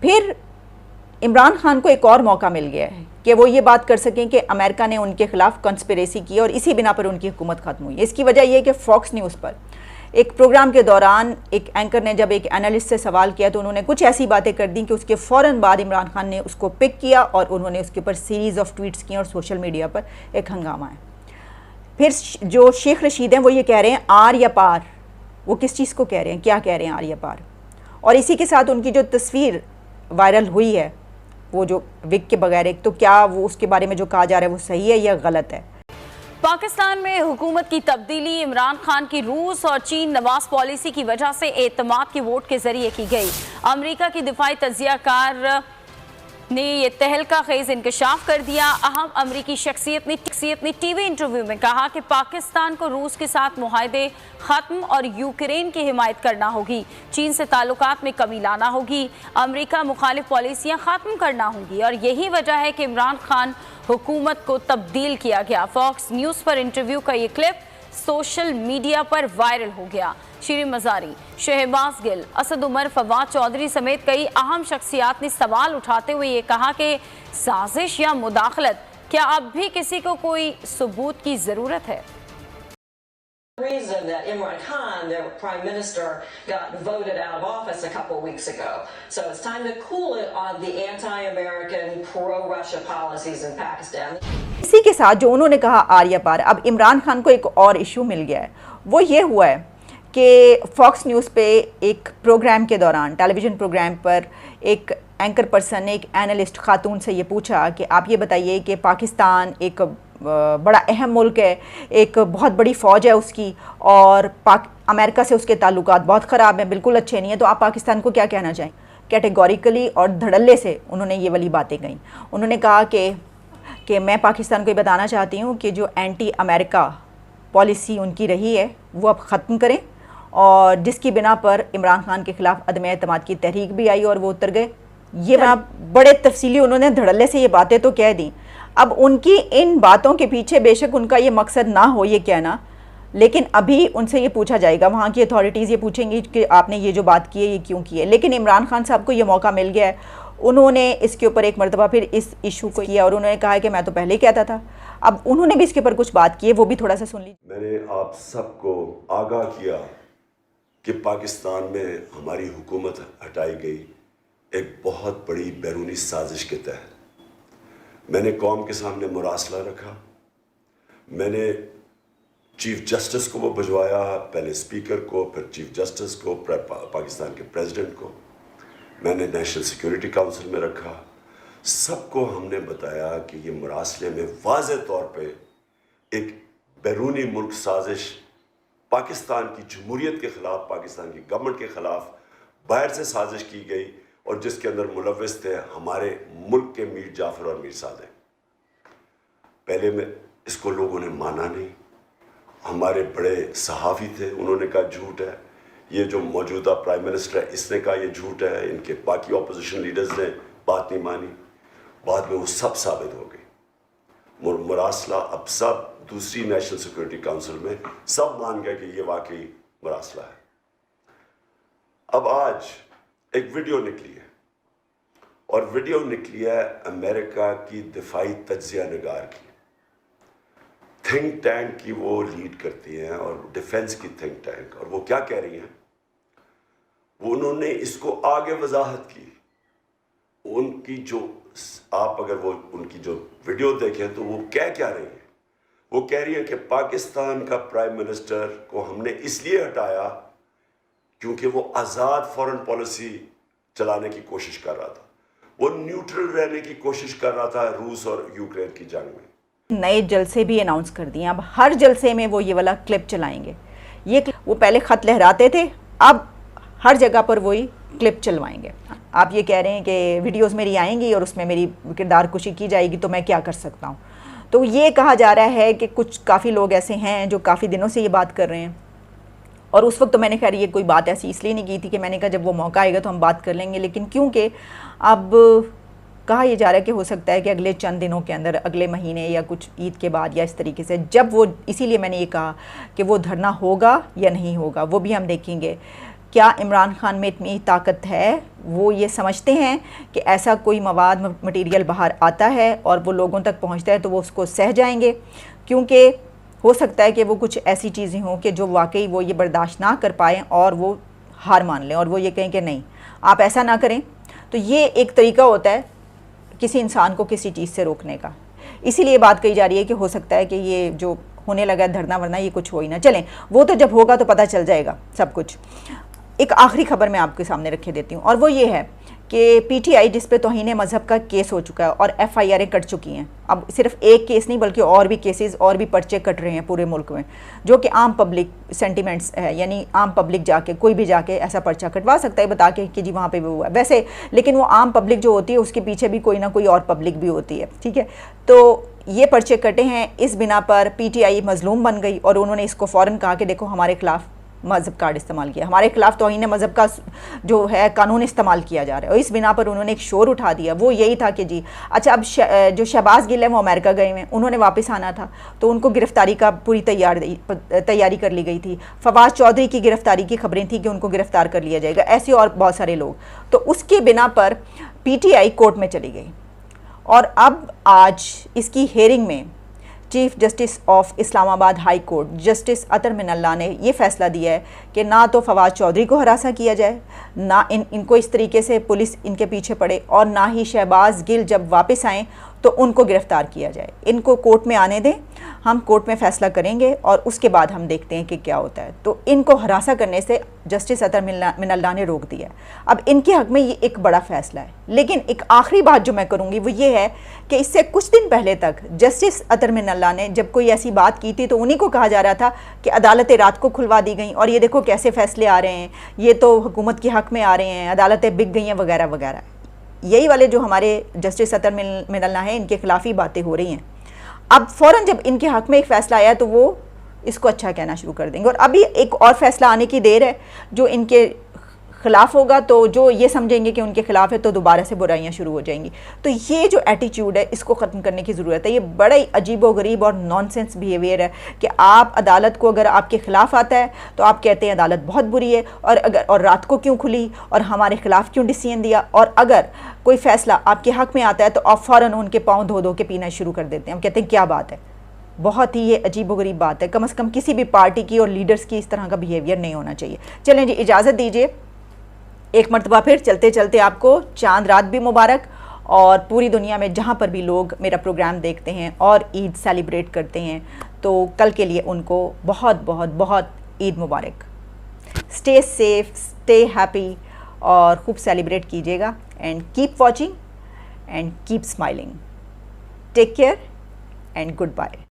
फिर इमरान खान को एक और मौका मिल गया है कि वो ये बात कर सकें कि अमेरिका ने उनके खिलाफ कंस्पिरेसी की और इसी बिना पर उनकी हुकूमत ख़त्म हुई। इसकी वजह यह है कि फॉक्स न्यूज़ पर एक प्रोग्राम के दौरान एक एंकर ने जब एक एनालिस्ट से सवाल किया तो उन्होंने कुछ ऐसी बातें कर दी कि उसके फ़ौरन बाद इमरान खान ने उसको पिक किया और उन्होंने उसके ऊपर सीरीज़ ऑफ ट्वीट्स किए और सोशल मीडिया पर एक हंगामा है। फिर जो शेख रशीद हैं वो ये कह रहे हैं आर या पार, वो किस चीज़ को कह रहे हैं, क्या कह रहे हैं आर या पार। और इसी के साथ उनकी जो तस्वीर वायरल हुई है वो जो विग के बगैर, एक तो क्या वो उसके बारे में जो कहा जा रहा है वो सही है या गलत है। पाकिस्तान में हुकूमत की तब्दीली इमरान खान की रूस और चीन नवाज पॉलिसी की वजह से एतमाद के वोट के जरिए की गई। अमेरिका की दिफाई तजियाकार ने यह तहलका खेज इंकशाफ कर दिया। अहम अमरीकी शख्सियत ने टीवी इंटरव्यू में कहा कि पाकिस्तान को रूस के साथ मुआहदे ख़त्म और यूक्रेन की हिमायत करना होगी, चीन से ताल्लुकात में कमी लाना होगी, अमरीका मुखालिफ पॉलिसियाँ ख़त्म करना होंगी और यही वजह है कि इमरान खान हुकूमत को तब्दील किया गया। फॉक्स न्यूज़ पर इंटरव्यू का ये क्लिप सोशल मीडिया पर वायरल हो गया। शिरीन मज़ारी, शहबाज गिल, असद उमर, फवाद चौधरी समेत कई अहम शख्सियात ने सवाल उठाते हुए ये कहा कि साजिश या मुदाखलत, क्या अब भी किसी को कोई सबूत की ज़रूरत है? Reason that Imran Khan, their prime minister, got voted out of office a couple of weeks ago. So it's time to cool it on the anti-American, pro-Russia policies in Pakistan. इसी के साथ जो उन्होंने कहा आर्या पार, अब इमरान खान को एक और इशू मिल गया है। वो ये हुआ है कि फॉक्स न्यूज़ पे एक प्रोग्राम के दौरान, टेलीविज़न प्रोग्राम पर एक एंकर पर्सन ने एक एनालिस्ट खातून से ये पूछा कि आप ये बताइए कि पाकिस्तान एक बड़ा अहम मुल्क है, एक बहुत बड़ी फ़ौज है उसकी और अमेरिका से उसके ताल्लुकात बहुत ख़राब हैं, बिल्कुल अच्छे नहीं हैं, तो आप पाकिस्तान को क्या कहना चाहें। कैटेगोरिकली और धड़ल्ले से उन्होंने ये वाली बातें कहीं। उन्होंने कहा कि मैं पाकिस्तान को ये बताना चाहती हूँ कि जो एंटी अमेरिका पॉलिसी उनकी रही है वो अब ख़त्म करें, और जिसकी बिना पर इमरान खान के ख़िलाफ़ अदम एतमाद की तहरीक भी आई और वो उतर गए। ये बड़े तफसीली उन्होंने धड़ल्ले से ये बातें तो कह दी। अब उनकी इन बातों के पीछे बेशक उनका ये मकसद ना हो ये कहना, लेकिन अभी उनसे ये पूछा जाएगा, वहाँ की अथॉरिटीज़ ये पूछेंगी कि आपने ये जो बात की है ये क्यों की है। लेकिन इमरान खान साहब को ये मौका मिल गया है, उन्होंने इसके ऊपर एक मरतबा फिर इस इशू को किया और उन्होंने कहा कि मैं तो पहले ही कहता था। अब उन्होंने भी इसके ऊपर कुछ बात की है, वो भी थोड़ा सा सुन लीजिए। मैंने आप सबको आगाह किया कि पाकिस्तान में हमारी हुकूमत हटाई गई एक बहुत बड़ी बैरूनी साजिश के तहत। मैंने कौम के सामने मुरासला रखा, मैंने चीफ जस्टिस को वो भिजवाया, पहले स्पीकर को, फिर चीफ जस्टिस को, पाकिस्तान के प्रेसिडेंट को, मैंने नेशनल सिक्योरिटी काउंसिल में रखा। सबको हमने बताया कि ये मुरासले में वाज़े तौर पे एक बैरूनी मुल्क साजिश पाकिस्तान की जमहूरियत के ख़िलाफ़, पाकिस्तान की गवर्नमेंट के ख़िलाफ़ बाहर से साजिश की गई और जिसके अंदर मुलव्विस थे हमारे मुल्क के मीर जाफ़र और मीर सादेक। पहले में इसको लोगों ने माना नहीं, हमारे बड़े सहाफ़ी थे, उन्होंने कहा झूठ है, ये जो मौजूदा प्राइम मिनिस्टर है इसने कहा ये झूठ है, इनके बाकी अपोजिशन लीडर्स ने बात नहीं मानी। बाद में वो सब साबित हो गई। मुरासला अब सब दूसरी नेशनल सिक्योरिटी काउंसिल में सब मान गए कि ये वाकई मुरासला है। अब आज एक वीडियो निकली है और वीडियो निकली है अमेरिका की दिफाई तज्जिया नगार की, थिंक टैंक की वो लीड करती हैं और डिफेंस की थिंक टैंक। और वो क्या कह रही हैं, वो उन्होंने इसको आगे वजाहत की। उनकी जो आप अगर वो उनकी जो वीडियो देखें तो वो क्या रही है, वो कह रही है कि पाकिस्तान का प्राइम मिनिस्टर को हमने इसलिए हटाया क्योंकि वो आज़ाद फॉरेन पॉलिसी चलाने की कोशिश कर रहा था, वो न्यूट्रल रहने की कोशिश कर रहा था रूस और यूक्रेन की जंग में। नए जलसे भी अनाउंस कर दिए, अब हर जलसे में वो ये वाला क्लिप चलाएंगे। ये वो पहले ख़त लहराते थे, अब हर जगह पर वही क्लिप चलवाएंगे। आप ये कह रहे हैं कि वीडियोस मेरी आएंगी और उसमें मेरी किरदार कुशी की जाएगी तो मैं क्या कर सकता हूँ। तो ये कहा जा रहा है कि कुछ काफ़ी लोग ऐसे हैं जो काफ़ी दिनों से ये बात कर रहे हैं, और उस वक्त तो मैंने खैर ये कोई बात ऐसी इसलिए नहीं की थी कि मैंने कहा जब वो मौका आएगा तो हम बात कर लेंगे, लेकिन क्योंकि अब कहा यह जा रहा है कि हो सकता है कि अगले चंद दिनों के अंदर, अगले महीने या कुछ ईद के बाद या इस तरीके से, जब वो, इसीलिए मैंने ये कहा कि वो धरना होगा या नहीं होगा वो भी हम देखेंगे। क्या इमरान खान में इतनी ताकत है? वो ये समझते हैं कि ऐसा कोई मवाद मटेरियल बाहर आता है और वो लोगों तक पहुंचता है तो वो उसको सह जाएंगे, क्योंकि हो सकता है कि वो कुछ ऐसी चीज़ें हों कि जो वाकई वो ये बर्दाश्त ना कर पाएँ और वो हार मान लें और वो ये कहें कि नहीं आप ऐसा ना करें। तो ये एक तरीका होता है किसी इंसान को किसी चीज़ से रोकने का। इसीलिए बात कही जा रही है कि हो सकता है कि ये जो होने लगा है धरना वरना ये कुछ हो ही ना। चलें, वो तो जब होगा तो पता चल जाएगा सब कुछ। एक आखिरी खबर मैं आपके सामने रखे देती हूँ और वो ये है कि पीटीआई जिस पे तौहीन मज़हब का केस हो चुका है और एफआईआरें कट चुकी हैं, अब सिर्फ एक केस नहीं बल्कि और भी केसेस और भी पर्चे कट रहे हैं पूरे मुल्क में, जो कि आम पब्लिक सेंटिमेंट्स है, यानी आम पब्लिक जाके कोई भी जाके ऐसा पर्चा कटवा सकता है बता के कि जी वहाँ पे वो हुआ है वैसे, लेकिन वो आम पब्लिक जो होती है उसके पीछे भी कोई ना कोई और पब्लिक भी होती है, ठीक है। तो ये पर्चे कटे हैं, इस बिना पर पीटीआई मजलूम बन गई और उन्होंने इसको फ़ौरन कहा कि देखो हमारे खिलाफ मज़हब कार्ड इस्तेमाल किया, हमारे खिलाफ तौहीन मज़हब का जो है कानून इस्तेमाल किया जा रहा है और इस बिना पर उन्होंने एक शोर उठा दिया। वो यही था कि जी अच्छा, अब जो शहबाज गिल है वो अमेरिका गए हुए हैं, उन्होंने वापस आना था तो उनको गिरफ्तारी का पूरी तैयारी कर ली गई थी। फवाद चौधरी की गिरफ्तारी की खबरें थी कि उनको गिरफ्तार कर लिया जाएगा, ऐसे और बहुत सारे लोग। तो उसके बिना पर पीटीआई कोर्ट में चली गई और अब आज इसकी हेयरिंग में chief justice of Islamabad high court justice Athar Minallah ने ये फैसला दिया है कि ना तो फवाद चौधरी को हरासा किया जाए, ना इनको इस तरीके से पुलिस इनके पीछे पड़े और ना ही शहबाज गिल जब वापस आएँ तो उनको गिरफ़्तार किया जाए। इनको कोर्ट में आने दें, हम कोर्ट में फ़ैसला करेंगे और उसके बाद हम देखते हैं कि क्या होता है। तो इनको हरासा करने से जस्टिस अतर मिनल्ला ने रोक दिया। अब इनके हक़ में ये एक बड़ा फ़ैसला है, लेकिन एक आखिरी बात जो मैं करूँगी वो ये है कि इससे कुछ दिन पहले तक जस्टिस अतर मिनल्ला ने जब कोई ऐसी बात की थी तो उन्हीं को कहा जा रहा था कि अदालतें रात को खुलवा दी गई और ये देखो कैसे फ़ैसले आ रहे हैं, ये तो हुकूमत के हक़ में आ रहे हैं, अदालतें बिक गई हैं वगैरह वगैरह। यही वाले जो हमारे जस्टिस अतर मिनल्ला हैं इनके खिलाफ ही बातें हो रही हैं। अब फ़ौरन जब इनके हक़ में एक फ़ैसला आया तो वो इसको अच्छा कहना शुरू कर देंगे और अभी एक और फ़ैसला आने की देर है जो इनके खिलाफ होगा तो जो ये समझेंगे कि उनके खिलाफ है तो दोबारा से बुराइयां शुरू हो जाएंगी। तो ये जो एटीट्यूड है इसको ख़त्म करने की ज़रूरत है। ये बड़ा ही अजीबोगरीब और नॉनसेंस बिहेवियर है कि आप अदालत को अगर आपके ख़िलाफ़ आता है तो आप कहते हैं अदालत बहुत बुरी है और रात को क्यों खुली और हमारे ख़िलाफ़ क्यों डिसीजन दिया, और अगर कोई फ़ैसला आपके हक़ में आता है तो आप फ़ौरन उनके पाँव धो धो के पीना शुरू कर देते हैं। हम कहते हैं क्या बात है, बहुत ही ये अजीबोगरीब बात है। कम से कम किसी भी पार्टी की और लीडर्स की इस तरह का बिहेवियर नहीं होना चाहिए। चलें जी, इजाज़त दीजिए। एक मरतबा फिर चलते चलते आपको चांद रात भी मुबारक और पूरी दुनिया में जहाँ पर भी लोग मेरा प्रोग्राम देखते हैं और ईद सेलिब्रेट करते हैं तो कल के लिए उनको बहुत बहुत बहुत ईद मुबारक। स्टे सेफ, स्टे हैप्पी और खूब सेलिब्रेट कीजिएगा and keep watching and keep smiling. Take care and good bye.